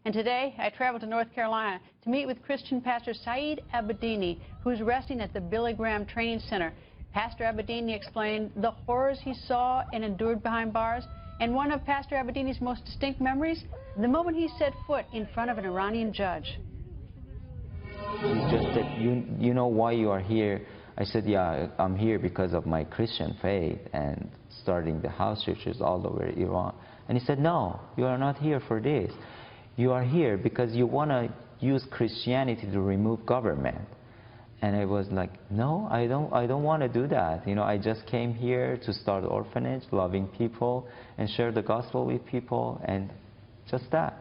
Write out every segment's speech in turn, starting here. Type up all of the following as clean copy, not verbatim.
And today, I traveled to North Carolina to meet with Christian pastor Sa'id Abedini, who's resting at the Billy Graham Training Center. Pastor Abedini explained the horrors he saw and endured behind bars, and one of Pastor Abedini's most distinct memories, the moment he set foot in front of an Iranian judge. He just said, you know why you are here? I said, yeah, I'm here because of my Christian faith and starting the house churches all over Iran. And he said, no, you are not here for this. You are here because you want to use Christianity to remove government. And I was like, no, I don't want to do that. You know, I just came here to start orphanage, loving people, and share the gospel with people, and just that.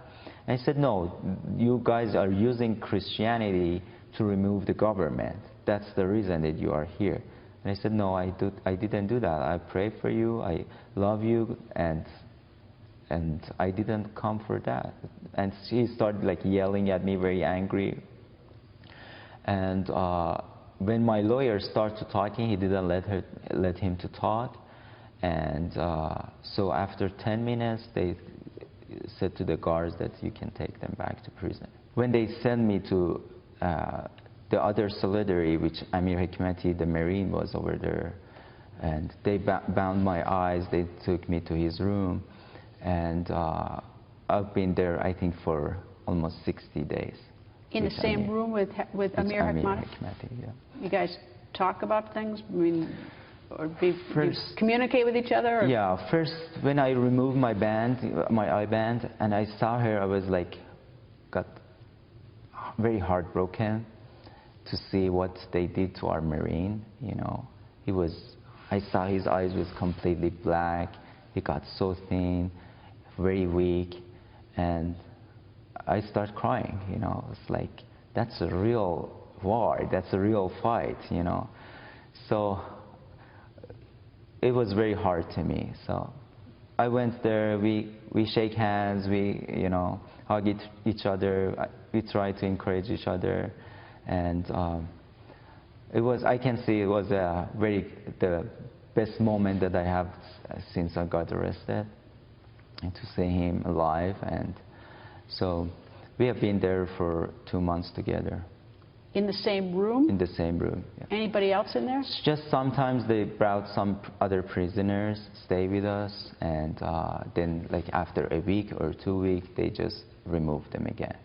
And I said, no, you guys are using Christianity to remove the government. That's the reason that you are here. And I said, no, I didn't do that. I pray for you, I love you, and I didn't come for that. And she started like yelling at me, very angry. And when my lawyer started talking, he didn't let him to talk. And so after 10 minutes, they said to the guards that you can take them back to prison. When they sent me to the other solidarity, which Amir Hekmati, the Marine, was over there, and they bound my eyes, they took me to his room, and I've been there, I think, for almost 60 days. In the same room with Amir Hekmati? Yeah. You guys talk about things? I mean, or communicate with each other? Or? Yeah, first when I removed my eye band, and I saw her, I was like, got very heartbroken to see what they did to our Marine. You know, I saw his eyes was completely black. He got so thin, very weak, and I start crying. You know, it's like, that's a real war, that's a real fight, you know. So it was very hard to me. So I went there, we shake hands, we, you know, hug each other, we try to encourage each other, and it was, I can see it was the best moment that I have since I got arrested, and to see him alive. And so we have been there for 2 months together. In the same room? In the same room, yeah. Anybody else in there? It's just sometimes they brought some other prisoners, stay with us, and then like after a week or 2 weeks, they just removed them again.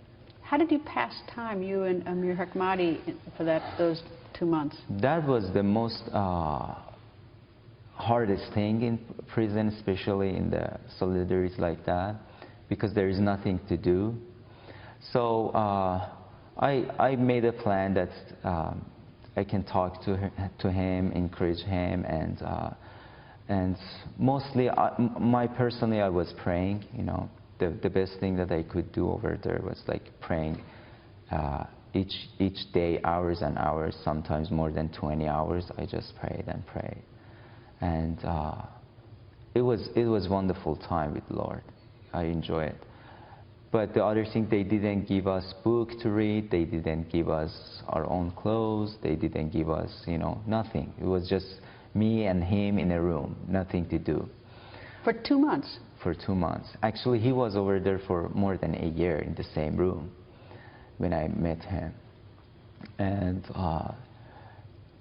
How did you pass time, you and Amir Hekmati, for those 2 months? That was the most hardest thing in prison, especially in the solidarities like that, because there is nothing to do. So I made a plan that I can talk to him, encourage him, and mostly, personally, I was praying. You know, the best thing that I could do over there was like praying each day, hours and hours, sometimes more than 20 hours. I just prayed and prayed, and it was wonderful time with the Lord. I enjoy it. But the other thing, they didn't give us book to read, they didn't give us our own clothes, they didn't give us, you know, nothing. It was just me and him in a room, nothing to do. For 2 months? For 2 months. Actually, he was over there for more than a year in the same room when I met him. And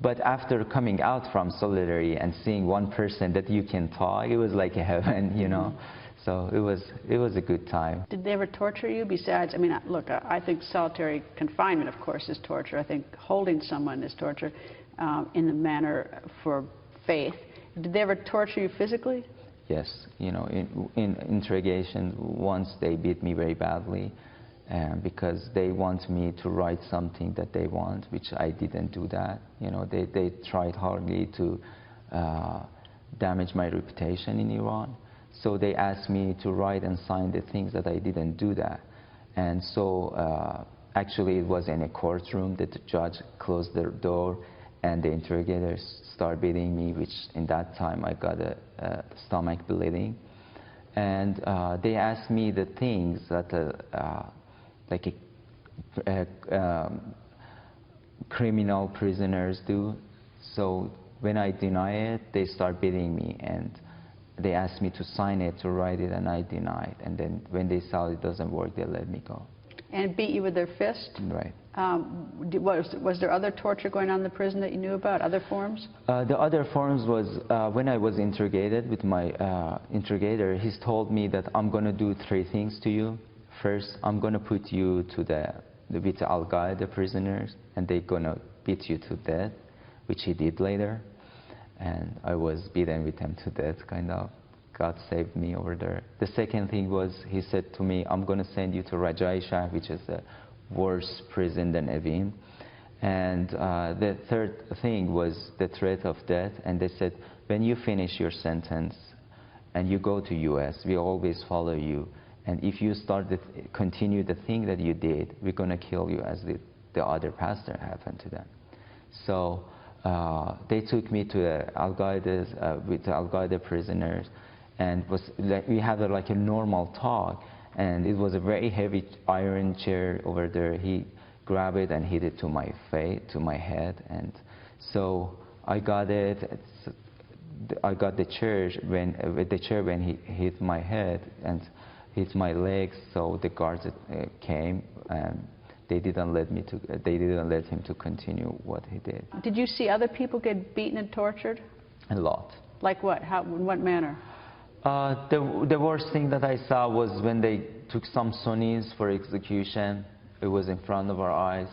but after coming out from Solidarity and seeing one person that you can talk, it was like a heaven, you know. So it was a good time. Did they ever torture you besides, I mean, look, I think solitary confinement, of course, is torture. I think holding someone is torture in the manner for faith. Did they ever torture you physically? Yes. You know, in interrogation, once they beat me very badly because they want me to write something that they want, which I didn't do that. You know, they tried hardly to damage my reputation in Iran. So they asked me to write and sign the things that I didn't do that. And so actually it was in a courtroom that the judge closed the door and the interrogators started beating me, which in that time I got a stomach bleeding. And they asked me the things that like criminal prisoners do. So when I deny it, they start beating me, and they asked me to sign it, to write it, and I denied. And then when they saw it doesn't work, they let me go. And beat you with their fist? Right. Was there other torture going on in the prison that you knew about, other forms? The other forms was when I was interrogated with my interrogator, he's told me that I'm going to do 3 things to you. First, I'm going to put you to with Al-Qaeda prisoners, and they're going to beat you to death, which he did later. And I was beaten with him to death, kind of. God saved me over there. The second thing was, he said to me, I'm going to send you to Rehایی, which is a worse prison than Evin. And the third thing was the threat of death. And they said, when you finish your sentence and you go to US, we always follow you. And if you continue the thing that you did, we're going to kill you, as the other pastor happened to them. So they took me to Al-Qaeda, with the Al-Qaeda prisoners, and we had like a normal talk, and it was a very heavy iron chair over there. He grabbed it and hit it to my face, to my head, and so I got it. I got the chair when he hit my head and hit my legs. So the guards came, and they didn't let him to continue what he did. Did you see other people get beaten and tortured? A lot. Like what? How? In what manner? The worst thing that I saw was when they took some Sunnis for execution. It was in front of our eyes,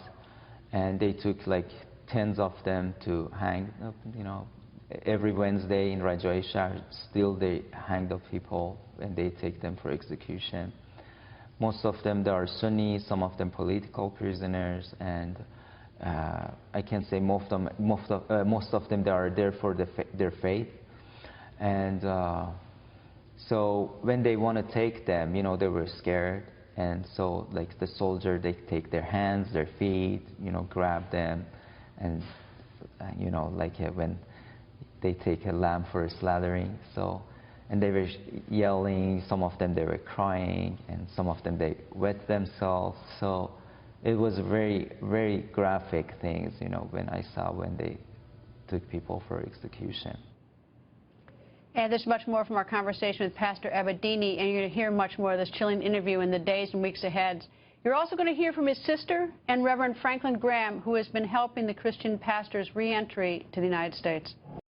and they took like tens of them to hang. You know, every Wednesday in Rehایی, still they hang the people and they take them for execution. Most of them, they are Sunni, some of them political prisoners, and I can say most of them, they are there for their faith. And so when they want to take them, you know, they were scared. And so like the soldier, they take their hands, their feet, you know, grab them. And, you know, like when they take a lamb for a slaughtering. So, and they were yelling, some of them they were crying, and some of them they wet themselves. So it was very, very graphic things, you know, when they took people for execution. And there's much more from our conversation with Pastor Abedini, and you're going to hear much more of this chilling interview in the days and weeks ahead. You're also going to hear from his sister and Reverend Franklin Graham, who has been helping the Christian pastors re-entry to the United States.